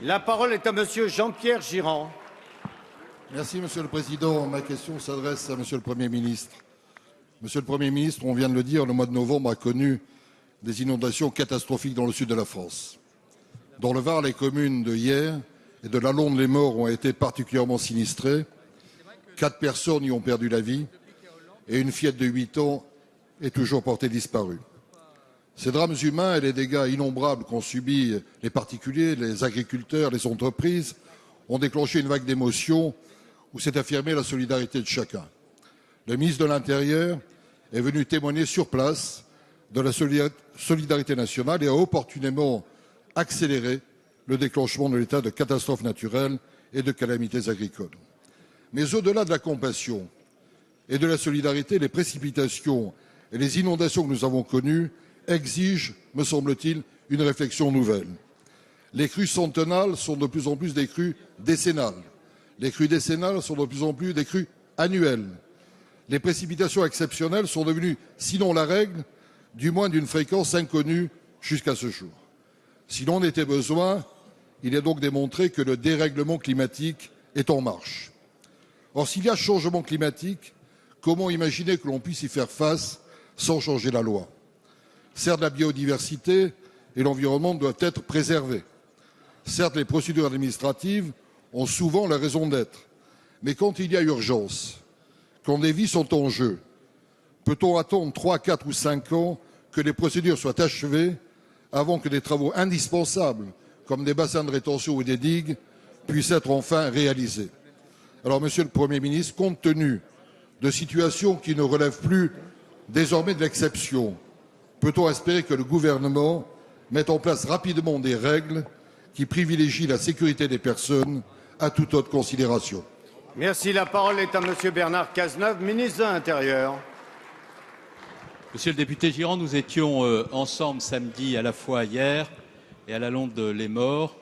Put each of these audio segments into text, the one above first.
La parole est à Monsieur Jean-Pierre Girand. Merci, Monsieur le Président. Ma question s'adresse à Monsieur le Premier ministre. Monsieur le Premier ministre, on vient de le dire, le mois de novembre a connu des inondations catastrophiques dans le sud de la France. Dans le Var, les communes de Hyères et de la Londe-les-Maures ont été particulièrement sinistrées. 4 personnes y ont perdu la vie et une fillette de 8 ans est toujours portée disparue. Ces drames humains et les dégâts innombrables qu'ont subis les particuliers, les agriculteurs, les entreprises ont déclenché une vague d'émotions où s'est affirmée la solidarité de chacun. Le ministre de l'Intérieur est venu témoigner sur place de la solidarité nationale et a opportunément accéléré le déclenchement de l'état de catastrophe naturelle et de calamités agricoles. Mais au-delà de la compassion et de la solidarité, les précipitations et les inondations que nous avons connues exigent, me semble-t-il, une réflexion nouvelle. Les crues centennales sont de plus en plus des crues décennales. Les crues décennales sont de plus en plus des crues annuelles. Les précipitations exceptionnelles sont devenues, sinon la règle, du moins d'une fréquence inconnue jusqu'à ce jour. S'il en était besoin, il est donc démontré que le dérèglement climatique est en marche. Or, s'il y a changement climatique, comment imaginer que l'on puisse y faire face sans changer la loi ? Certes, la biodiversité et l'environnement doivent être préservés. Certes, les procédures administratives ont souvent la raison d'être. Mais quand il y a urgence, quand des vies sont en jeu, peut-on attendre 3, 4 ou 5 ans que les procédures soient achevées avant que des travaux indispensables, comme des bassins de rétention ou des digues, puissent être enfin réalisés? Alors, Monsieur le Premier ministre, compte tenu de situations qui ne relèvent plus désormais de l'exception, peut-on espérer que le gouvernement mette en place rapidement des règles qui privilégient la sécurité des personnes à toute autre considération? Merci. La parole est à Monsieur Bernard Cazeneuve, ministre de l'Intérieur. Monsieur le député Girand, nous étions ensemble samedi à la fois hier et à la Londe-les-Maures,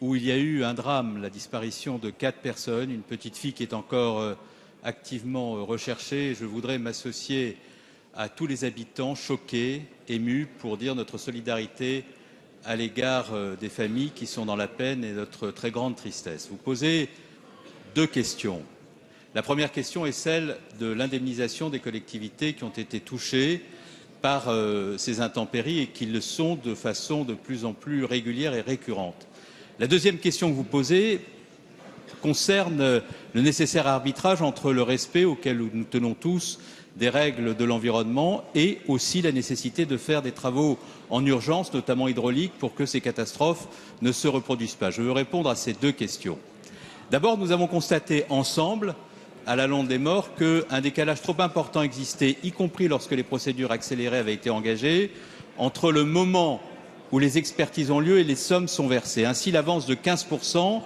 où il y a eu un drame, la disparition de 4 personnes, une petite fille qui est encore activement recherchée. Je voudrais m'associer à tous les habitants choqués, émus, pour dire notre solidarité à l'égard des familles qui sont dans la peine et notre très grande tristesse. Vous posez 2 questions. La première question est celle de l'indemnisation des collectivités qui ont été touchées par ces intempéries et qui le sont de façon de plus en plus régulière et récurrente. La deuxième question que vous posez concerne le nécessaire arbitrage entre le respect auquel nous tenons tous des règles de l'environnement et aussi la nécessité de faire des travaux en urgence, notamment hydrauliques, pour que ces catastrophes ne se reproduisent pas. Je veux répondre à ces 2 questions. D'abord, nous avons constaté ensemble, à la Londe-les-Maures, qu'un décalage trop important existait, y compris lorsque les procédures accélérées avaient été engagées, entre le moment où les expertises ont lieu et les sommes sont versées. Ainsi, l'avance de 15%,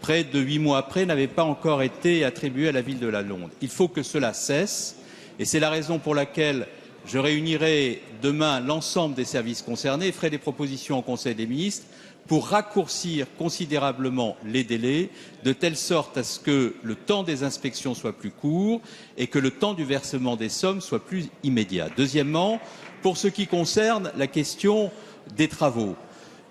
près de 8 mois après, n'avait pas encore été attribuée à la ville de la Londe. Il faut que cela cesse. Et c'est la raison pour laquelle je réunirai demain l'ensemble des services concernés et ferai des propositions au Conseil des ministres pour raccourcir considérablement les délais, de telle sorte à ce que le temps des inspections soit plus court et que le temps du versement des sommes soit plus immédiat. Deuxièmement, pour ce qui concerne la question des travaux,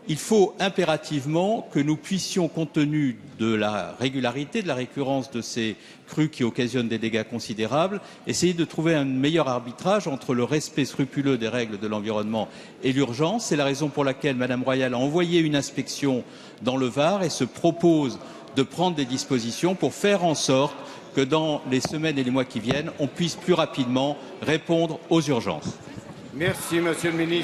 il faut impérativement que nous puissions, compte tenu de la régularité, de la récurrence de ces crues qui occasionnent des dégâts considérables, essayer de trouver un meilleur arbitrage entre le respect scrupuleux des règles de l'environnement et l'urgence. C'est la raison pour laquelle Madame Royal a envoyé une inspection dans le Var et se propose de prendre des dispositions pour faire en sorte que dans les semaines et les mois qui viennent, on puisse plus rapidement répondre aux urgences. Merci, Monsieur le ministre.